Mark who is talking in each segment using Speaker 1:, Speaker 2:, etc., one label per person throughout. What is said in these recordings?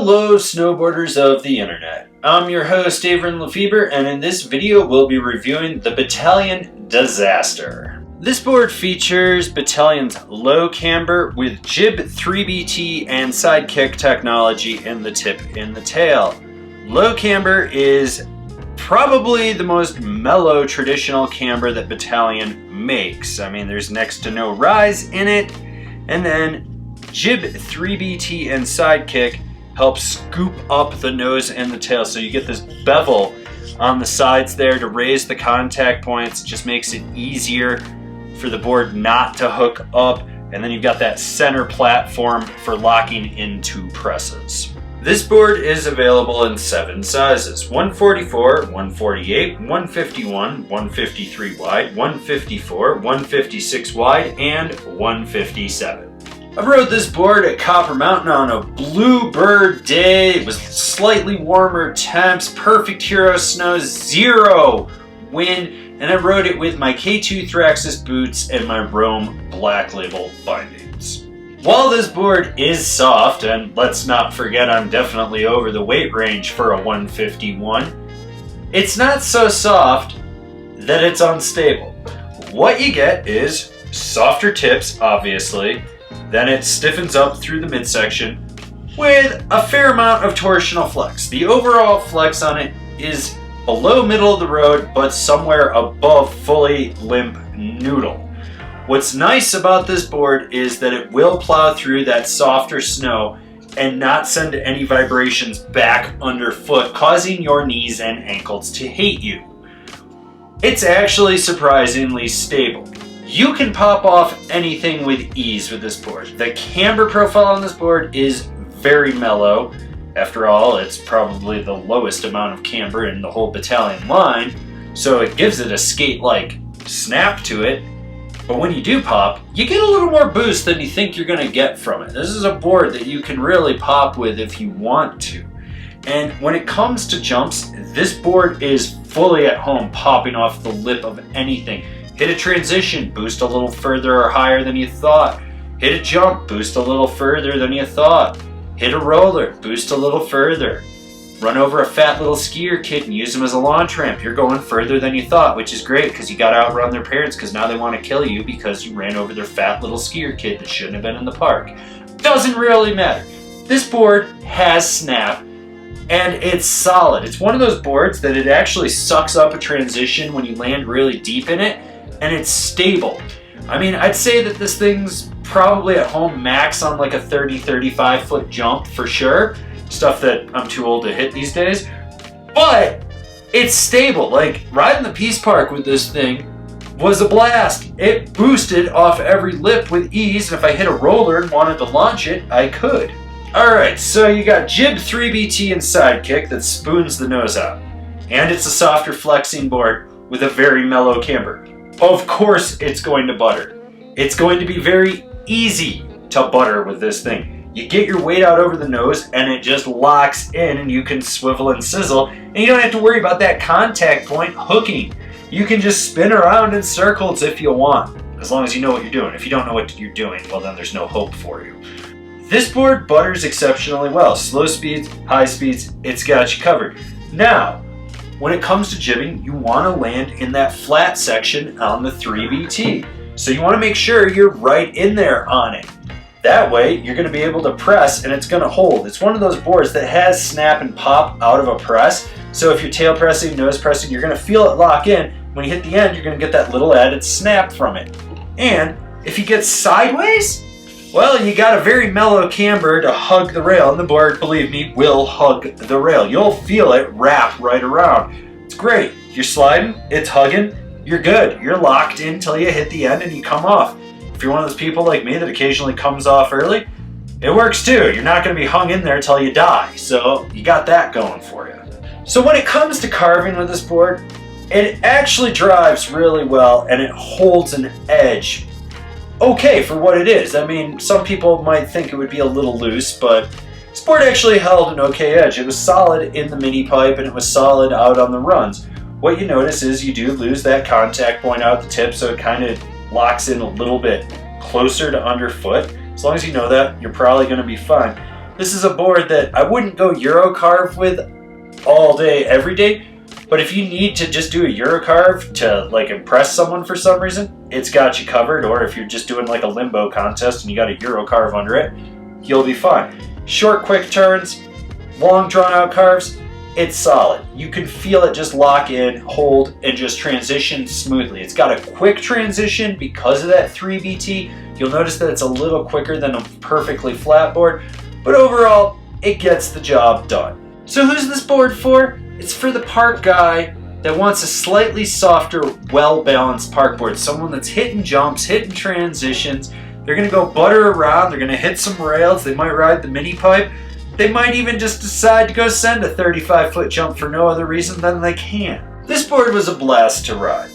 Speaker 1: Hello snowboarders of the internet. I'm your host Avran LeFeber, and in this video we'll be reviewing the Bataleon Disaster. This board features Bataleon's low camber with jib 3BT and sidekick technology in the tip and the tail. Low camber is probably the most mellow traditional camber that Bataleon makes. I mean, there's next to no rise in it, and then jib 3BT and sidekick help scoop up the nose and the tail, so you get this bevel on the sides there to raise the contact points. It just makes it easier for the board not to hook up, and then you've got that center platform for locking into presses. This board is available in 7 sizes: 144, 148, 151, 153 wide, 154, 156 wide, and 157. I rode this board at Copper Mountain on a bluebird day. It was slightly warmer temps, perfect hero snow, 0 wind, and I rode it with my K2 Thraxis boots and my Rome Black Label bindings. While this board is soft, and let's not forget I'm definitely over the weight range for a 151, it's not so soft that it's unstable. What you get is softer tips, obviously. Then it stiffens up through the midsection with a fair amount of torsional flex. The overall flex on it is below middle of the road, but somewhere above fully limp noodle. What's nice about this board is that it will plow through that softer snow and not send any vibrations back underfoot, causing your knees and ankles to hate you. It's actually surprisingly stable. You can pop off anything with ease with this board. The camber profile on this board is very mellow. After all, it's probably the lowest amount of camber in the whole Bataleon line, so it gives it a skate-like snap to it. But when you do pop, you get a little more boost than you think you're gonna get from it. This is a board that you can really pop with if you want to. And when it comes to jumps, this board is fully at home popping off the lip of anything. Hit a transition, boost a little further or higher than you thought. Hit a jump, boost a little further than you thought. Hit a roller, boost a little further. Run over a fat little skier kid and use them as a launch ramp. You're going further than you thought, which is great because you got to outrun their parents because now they want to kill you because you ran over their fat little skier kid that shouldn't have been in the park. Doesn't really matter. This board has snap and it's solid. It's one of those boards that it actually sucks up a transition when you land really deep in it, and it's stable. I mean, I'd say that this thing's probably at home max on like a 30-35 foot jump for sure. Stuff that I'm too old to hit these days. But it's stable. Like, riding the Peace Park with this thing was a blast. It boosted off every lip with ease, and if I hit a roller and wanted to launch it, I could. Alright, so you got jib 3BT and sidekick that spoons the nose out. And it's a softer flexing board with a very mellow camber. Of course it's going to butter. It's going to be very easy to butter with this thing. You get your weight out over the nose and it just locks in and you can swivel and sizzle, and you don't have to worry about that contact point hooking. You can just spin around in circles if you want, as long as you know what you're doing. If you don't know what you're doing, well then there's no hope for you. This board butters exceptionally well. Slow speeds, high speeds, it's got you covered. Now, when it comes to jibbing, you want to land in that flat section on the 3BT. So you want to make sure you're right in there on it. That way, you're going to be able to press and it's going to hold. It's one of those boards that has snap and pop out of a press. So if you're tail pressing, nose pressing, you're going to feel it lock in. When you hit the end, you're going to get that little added snap from it. And if you get sideways, well, you got a very mellow camber to hug the rail, and the board, believe me, will hug the rail. You'll feel it wrap right around. It's great. You're sliding, it's hugging, you're good. You're locked in till you hit the end and you come off. If you're one of those people like me that occasionally comes off early, it works too. You're not going to be hung in there till you die, so you got that going for you. So when it comes to carving with this board, it actually drives really well and it holds an edge okay for what it is. I mean, some people might think it would be a little loose, but this board actually held an okay edge. It was solid in the mini pipe and it was solid out on the runs. What you notice is you do lose that contact point out the tip, so it kind of locks in a little bit closer to underfoot. As long as you know that, you're probably going to be fine. This is a board that I wouldn't go Eurocarve with all day, every day, but if you need to just do a Eurocarve to like impress someone for some reason, it's got you covered. Or if you're just doing like a limbo contest and you got a Eurocarve under it, you'll be fine. Short, quick turns, long drawn out carves, it's solid. You can feel it just lock in, hold, and just transition smoothly. It's got a quick transition because of that 3BT. You'll notice that it's a little quicker than a perfectly flat board, but overall, it gets the job done. So who's this board for? It's for the park guy that wants a slightly softer, well-balanced park board. Someone that's hitting jumps, hitting transitions. They're gonna go butter around, they're gonna hit some rails, they might ride the mini pipe. They might even just decide to go send a 35-foot jump for no other reason than they can. This board was a blast to ride.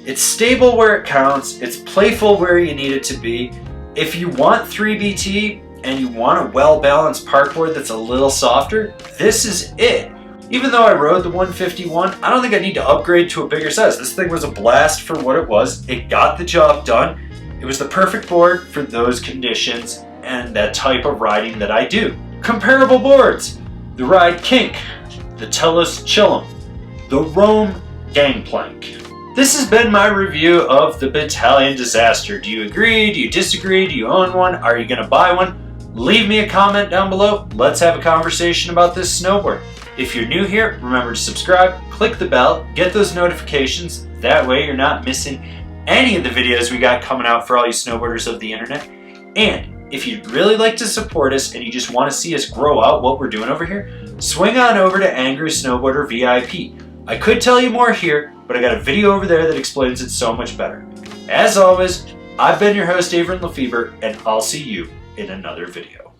Speaker 1: It's stable where it counts, it's playful where you need it to be. If you want 3BT and you want a well-balanced park board that's a little softer, this is it. Even though I rode the 151, I don't think I need to upgrade to a bigger size. This thing was a blast for what it was. It got the job done. It was the perfect board for those conditions and that type of riding that I do. Comparable boards: the Ride Kink, the Telos Chillum, the Rome Gangplank. This has been my review of the Bataleon Disaster. Do you agree? Do you disagree? Do you own one? Are you gonna buy one? Leave me a comment down below. Let's have a conversation about this snowboard. If you're new here, remember to subscribe, click the bell, get those notifications. That way you're not missing any of the videos we got coming out for all you snowboarders of the internet. And if you'd really like to support us and you just want to see us grow out what we're doing over here, swing on over to Angry Snowboarder VIP. I could tell you more here, but I got a video over there that explains it so much better. As always, I've been your host, Avran LeFeber, and I'll see you in another video.